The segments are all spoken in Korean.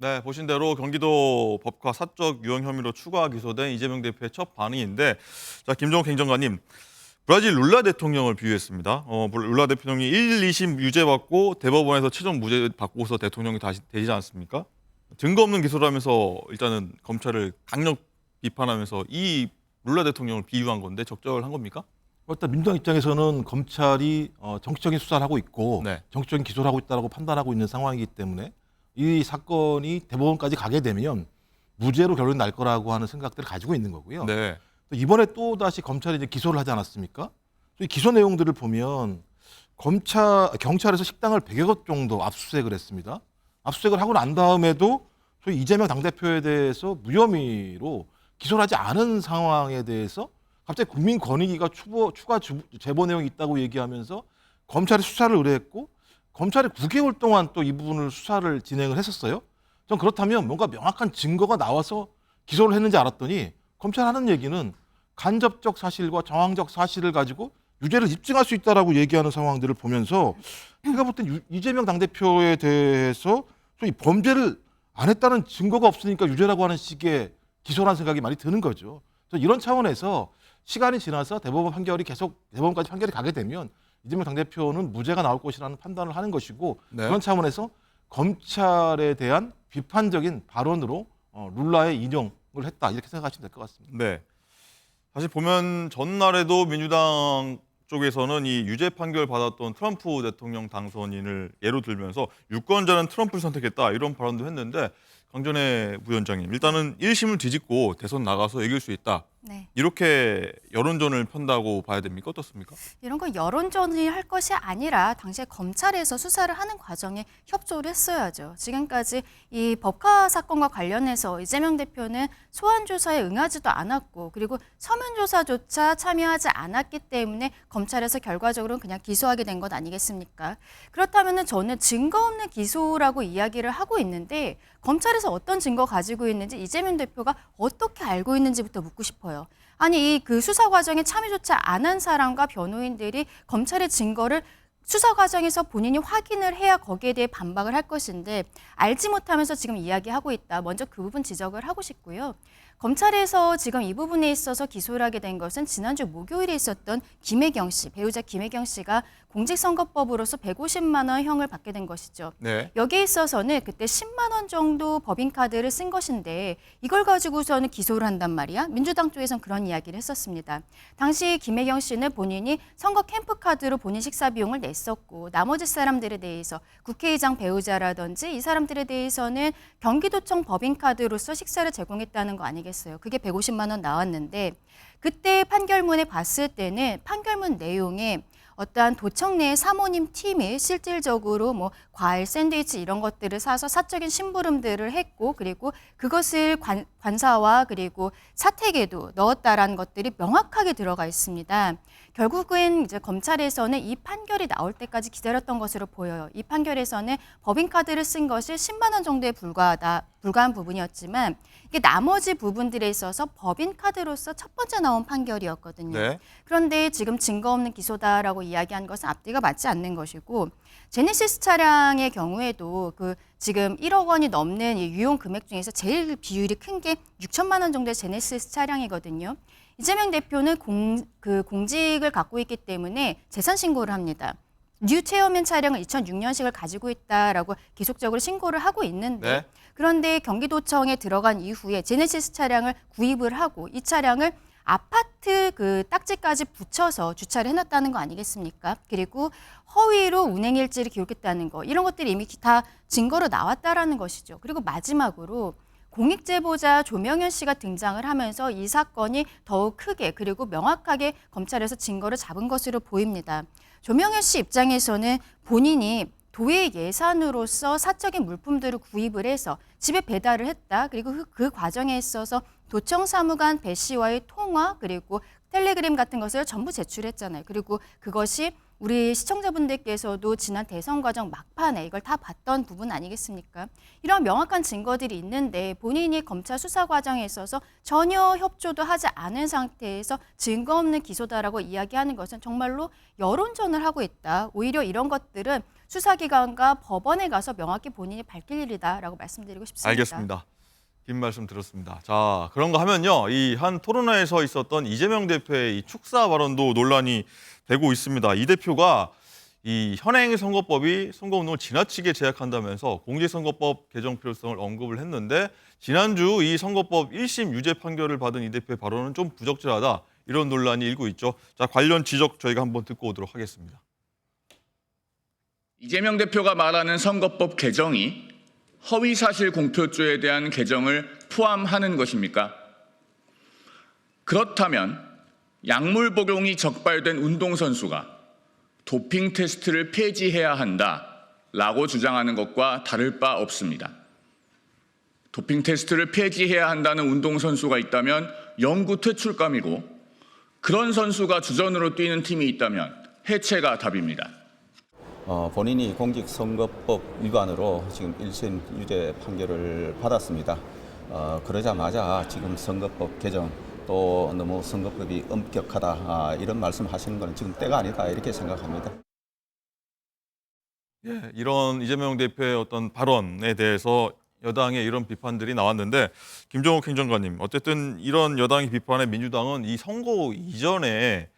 네, 보신 대로 경기도 법과 사적 유형 혐의로 추가 기소된 이재명 대표의 첫 반응인데, 자, 김종욱 행정관님, 브라질 룰라 대통령을 비유했습니다. 룰라 대통령이 1, 2심 유죄받고 대법원에서 최종 무죄 받고서 대통령이 다시 되지 않습니까? 증거 없는 기소라면서 일단은 검찰을 강력 비판하면서 이 룰라 대통령을 비유한 건데 적절한 겁니까? 일단 민주당 입장에서는 검찰이 정치적인 수사를 하고 있고 네. 정치적인 기소를 하고 있다고 판단하고 있는 상황이기 때문에 이 사건이 대법원까지 가게 되면 무죄로 결론이 날 거라고 하는 생각들을 가지고 있는 거고요. 네. 또 이번에 또 다시 검찰이 이제 기소를 하지 않았습니까? 이 기소 내용들을 보면 경찰에서 식당을 100여 곳 정도 압수수색을 했습니다. 압수수색을 하고 난 다음에도 소위 이재명 당대표에 대해서 무혐의로 기소를 하지 않은 상황에 대해서 갑자기 국민권익위가 추가 제보 내용이 있다고 얘기하면서 검찰이 수사를 의뢰했고 검찰이 9개월 동안 또 이 부분을 수사를 진행을 했었어요. 전 그렇다면 뭔가 명확한 증거가 나와서 기소를 했는지 알았더니 검찰 하는 얘기는 간접적 사실과 정황적 사실을 가지고 유죄를 입증할 수 있다라고 얘기하는 상황들을 보면서 제가 볼 땐 이재명 당대표에 대해서 소위 범죄를 안 했다는 증거가 없으니까 유죄라고 하는 식의 기소라는 생각이 많이 드는 거죠. 그래서 이런 차원에서 시간이 지나서 대법원까지 판결이 가게 되면 이재명 당대표는 무죄가 나올 것이라는 판단을 하는 것이고 네. 그런 차원에서 검찰에 대한 비판적인 발언으로 룰라의 인용을 했다 이렇게 생각하시면 될 것 같습니다. 네. 사실 보면 전날에도 민주당 쪽에서는 이 유죄 판결 받았던 트럼프 대통령 당선인을 예로 들면서 유권자는 트럼프를 선택했다 이런 발언도 했는데, 강전의 부위원장님, 일단은 1심을 뒤집고 대선 나가서 이길 수 있다. 네. 이렇게 여론전을 편다고 봐야 됩니까? 어떻습니까? 이런 건 여론전이 할 것이 아니라 당시에 검찰에서 수사를 하는 과정에 협조를 했어야죠. 지금까지 이 법카 사건과 관련해서 이재명 대표는 소환 조사에 응하지도 않았고 그리고 서면 조사조차 참여하지 않았기 때문에 검찰에서 결과적으로 그냥 기소하게 된 것 아니겠습니까? 그렇다면 저는 증거 없는 기소라고 이야기를 하고 있는데 검찰에서 어떤 증거 가지고 있는지 이재명 대표가 어떻게 알고 있는지부터 묻고 싶어요. 아니 이 그 수사 과정에 참여조차 안 한 사람과 변호인들이 검찰의 증거를 수사 과정에서 본인이 확인을 해야 거기에 대해 반박을 할 것인데 알지 못하면서 지금 이야기하고 있다. 먼저 그 부분 지적을 하고 싶고요. 검찰에서 지금 이 부분에 있어서 기소를 하게 된 것은 지난주 목요일에 있었던 김혜경 씨, 배우자 김혜경 씨가 공직선거법으로서 150만 원 형을 받게 된 것이죠. 네. 여기에 있어서는 그때 10만 원 정도 법인카드를 쓴 것인데 이걸 가지고서는 기소를 한단 말이야. 민주당 쪽에서는 그런 이야기를 했었습니다. 당시 김혜경 씨는 본인이 선거 캠프카드로 본인 식사 비용을 냈었고 나머지 사람들에 대해서 국회의장 배우자라든지 이 사람들에 대해서는 경기도청 법인카드로서 식사를 제공했다는 거 아니겠어요. 그게 150만 원 나왔는데 그때 판결문에 봤을 때는 판결문 내용에 어떠한 도청 내 사모님 팀이 실질적으로 뭐 과일, 샌드위치 이런 것들을 사서 사적인 심부름들을 했고 그리고 그것을 관사와 그리고 사택에도 넣었다라는 것들이 명확하게 들어가 있습니다. 결국은 이제 검찰에서는 이 판결이 나올 때까지 기다렸던 것으로 보여요. 이 판결에서는 법인카드를 쓴 것이 10만 원 정도에 불과한 부분이었지만 이게 나머지 부분들에 있어서 법인카드로서 첫 번째 나온 판결이었거든요. 네. 그런데 지금 증거 없는 기소다라고 이야기한 것은 앞뒤가 맞지 않는 것이고 제네시스 차량의 경우에도 그 지금 1억 원이 넘는 이 유용 금액 중에서 제일 비율이 큰 게 6천만 원 정도의 제네시스 차량이거든요. 이재명 대표는 공직을 갖고 있기 때문에 재산 신고를 합니다. 뉴 체어맨 차량을 2006년식을 가지고 있다라고 계속적으로 신고를 하고 있는데 네. 그런데 경기도청에 들어간 이후에 제네시스 차량을 구입을 하고 이 차량을 아파트 그 딱지까지 붙여서 주차를 해놨다는 거 아니겠습니까? 그리고 허위로 운행일지를 기록했다는 거 이런 것들이 이미 다 증거로 나왔다라는 것이죠. 그리고 마지막으로 공익제보자 조명현 씨가 등장을 하면서 이 사건이 더욱 크게 그리고 명확하게 검찰에서 증거를 잡은 것으로 보입니다. 조명현 씨 입장에서는 본인이 도의 예산으로서 사적인 물품들을 구입을 해서 집에 배달을 했다. 그리고 그 과정에 있어서 도청 사무관 배 씨와의 통화 그리고 텔레그램 같은 것을 전부 제출했잖아요. 그리고 그것이 우리 시청자분들께서도 지난 대선 과정 막판에 이걸 다 봤던 부분 아니겠습니까? 이런 명확한 증거들이 있는데 본인이 검찰 수사 과정에 있어서 전혀 협조도 하지 않은 상태에서 증거 없는 기소다라고 이야기하는 것은 정말로 여론전을 하고 있다. 오히려 이런 것들은 수사기관과 법원에 가서 명확히 본인이 밝힐 일이다라고 말씀드리고 싶습니다. 알겠습니다. 긴 말씀 들었습니다. 자, 그런가 하면요. 이 한 토론회에서 있었던 이재명 대표의 이 축사 발언도 논란이 되고 있습니다. 이 대표가 이 현행 선거법이 선거운동을 지나치게 제약한다면서 공직선거법 개정 필요성을 언급을 했는데 지난주 이 선거법 1심 유죄 판결을 받은 이 대표의 발언은 좀 부적절하다. 이런 논란이 일고 있죠. 자, 관련 지적 저희가 한번 듣고 오도록 하겠습니다. 이재명 대표가 말하는 선거법 개정이 허위사실 공표죄에 대한 개정을 포함하는 것입니까? 그렇다면 약물 복용이 적발된 운동선수가 도핑 테스트를 폐지해야 한다라고 주장하는 것과 다를 바 없습니다. 도핑 테스트를 폐지해야 한다는 운동선수가 있다면 영구 퇴출감이고 그런 선수가 주전으로 뛰는 팀이 있다면 해체가 답입니다. 본인이 공직선거법 위반으로 지금 1심 유죄 판결을 받았습니다. 그러자마자 지금 선거법 개정 또 너무 선거법이 엄격하다 이런 말씀하시는 건 지금 때가 아니다 이렇게 생각합니다. 예, 이런 이재명 대표의 어떤 발언에 대해서 여당의 이런 비판들이 나왔는데 김종욱 행정관님, 어쨌든 이런 여당의 비판에 민주당은 이 선거 이전에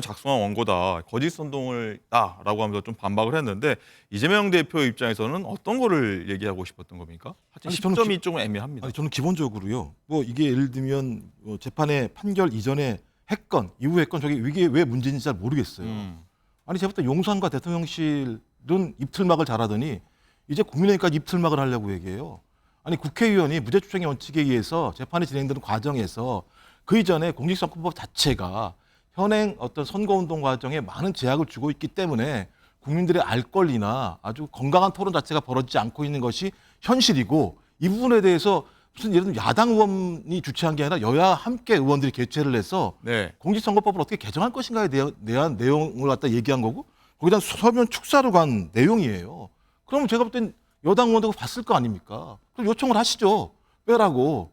작성한 원고다, 거짓 선동을다라고 하면서 좀 반박을 했는데 이재명 대표 입장에서는 어떤 거를 얘기하고 싶었던 겁니까? 하여튼 아니, 저는 시점이 좀 애매합니다. 아니, 저는 기본적으로요. 뭐 이게 예를 들면 재판의 판결 이전에 했건 이후 했건 저게 이게 왜 문제인지 잘 모르겠어요. 아니 제가 볼 때 용산과 대통령실은 입틀막을 잘하더니 이제 국민의힘까지 입틀막을 하려고 얘기해요. 아니 국회의원이 무죄 추정의 원칙에 의해서 재판이 진행되는 과정에서 그 이전에 공직선거법 자체가 현행 어떤 선거운동 과정에 많은 제약을 주고 있기 때문에 국민들의 알 권리나 아주 건강한 토론 자체가 벌어지지 않고 있는 것이 현실이고 이 부분에 대해서 무슨 예를 들면 야당 의원이 주최한 게 아니라 여야 함께 의원들이 개최를 해서 네. 공직선거법을 어떻게 개정할 것인가에 대한 내용을 갖다 얘기한 거고 거기다 서면 축사로 간 내용이에요. 그럼 제가 볼 땐 여당 의원들도 봤을 거 아닙니까? 그럼 요청을 하시죠. 빼라고.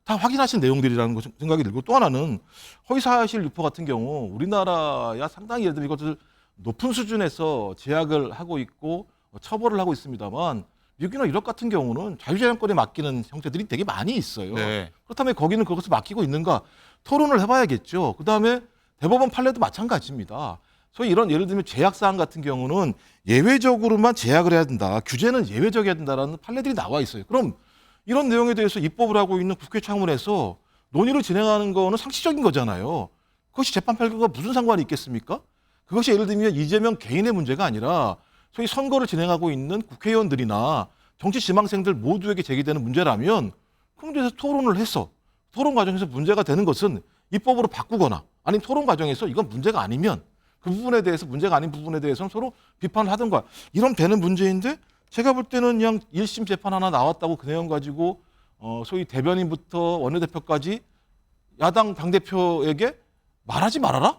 다 확인하신 내용들이라는 생각이 들고 또 하나는 허위사실 유포 같은 경우 우리나라야 상당히 예를 들면 이것을 높은 수준에서 제약을 하고 있고 처벌을 하고 있습니다만 미국이나 유럽 같은 경우는 자유재량권에 맡기는 형태들이 되게 많이 있어요. 네. 그렇다면 거기는 그것을 맡기고 있는가 토론을 해봐야겠죠. 그다음에 대법원 판례도 마찬가지입니다. 소위 이런 예를 들면 제약사항 같은 경우는 예외적으로만 제약을 해야 된다. 규제는 예외적이어야 된다라는 판례들이 나와 있어요. 그럼 이런 내용에 대해서 입법을 하고 있는 국회 창문에서 논의를 진행하는 거는 상식적인 거잖아요. 그것이 재판 판결과 무슨 상관이 있겠습니까? 그것이 예를 들면 이재명 개인의 문제가 아니라 소위 선거를 진행하고 있는 국회의원들이나 정치 지망생들 모두에게 제기되는 문제라면 그 문제에서 토론을 해서 토론 과정에서 문제가 되는 것은 입법으로 바꾸거나 아니면 토론 과정에서 이건 문제가 아니면 그 부분에 대해서 문제가 아닌 부분에 대해서는 서로 비판을 하든가 이런 되는 문제인데 제가 볼 때는 그냥 1심 재판 하나 나왔다고 그 내용 가지고 소위 대변인부터 원내대표까지 야당 당대표에게 말하지 말아라?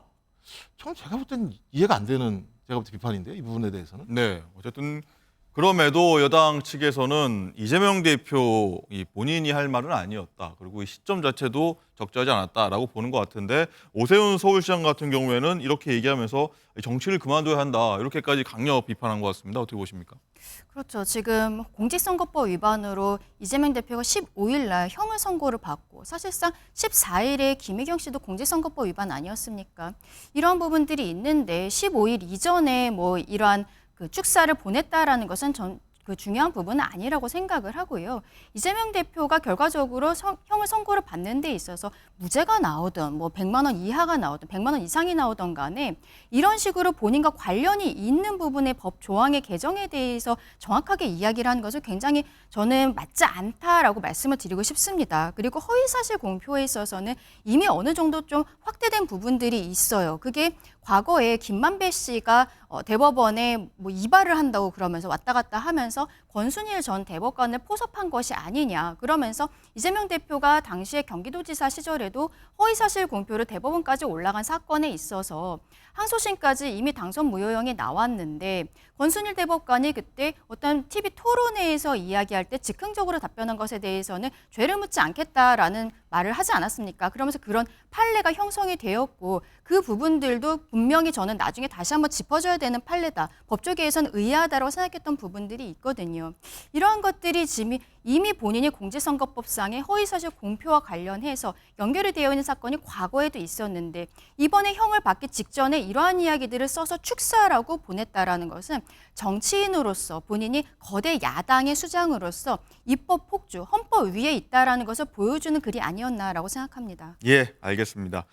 저는 제가 볼 때는 이해가 안 되는 제가 볼 때 비판인데요. 이 부분에 대해서는. 네, 어쨌든 그럼에도 여당 측에서는 이재명 대표 이 본인이 할 말은 아니었다. 그리고 이 시점 자체도 적절하지 않았다라고 보는 것 같은데 오세훈 서울시장 같은 경우에는 이렇게 얘기하면서 정치를 그만둬야 한다. 이렇게까지 강력 비판한 것 같습니다. 어떻게 보십니까? 그렇죠. 지금 공직선거법 위반으로 이재명 대표가 15일 날 형을 선고를 받고 사실상 14일에 김혜경 씨도 공직선거법 위반 아니었습니까? 이런 부분들이 있는데 15일 이전에 뭐 이러한 그 축사를 보냈다라는 것은 그 중요한 부분은 아니라고 생각을 하고요. 이재명 대표가 결과적으로 형을 선고를 받는 데 있어서 무죄가 나오든 뭐 100만 원 이하가 나오든 100만 원 이상이 나오든 간에 이런 식으로 본인과 관련이 있는 부분의 법 조항의 개정에 대해서 정확하게 이야기를 하는 것을 굉장히 저는 맞지 않다라고 말씀을 드리고 싶습니다. 그리고 허위사실 공표에 있어서는 이미 어느 정도 좀 확대된 부분들이 있어요. 그게 과거에 김만배 씨가 대법원에 뭐 이발을 한다고 그러면서 왔다 갔다 하면서 권순일 전 대법관을 포섭한 것이 아니냐 그러면서 이재명 대표가 당시에 경기도지사 시절에도 허위사실 공표로 대법원까지 올라간 사건에 있어서 항소심까지 이미 당선 무효형이 나왔는데 권순일 대법관이 그때 어떤 TV 토론회에서 이야기할 때 즉흥적으로 답변한 것에 대해서는 죄를 묻지 않겠다라는 말을 하지 않았습니까? 그러면서 그런 판례가 형성이 되었고 그 부분들도 분명히 저는 나중에 다시 한번 짚어줘야 되는 판례다. 법조계에서는 의아하다고 생각했던 부분들이 있거든요. 이러한 것들이 이미 본인이 공직선거법상의 허위사실 공표와 관련해서 연결이 되어 있는 사건이 과거에도 있었는데 이번에 형을 받기 직전에 이러한 이야기들을 써서 축사라고 보냈다라는 것은 정치인으로서 본인이 거대 야당의 수장으로서 입법 폭주, 헌법 위에 있다라는 것을 보여주는 글이 아니었나라고 생각합니다. 예, 알겠습니다.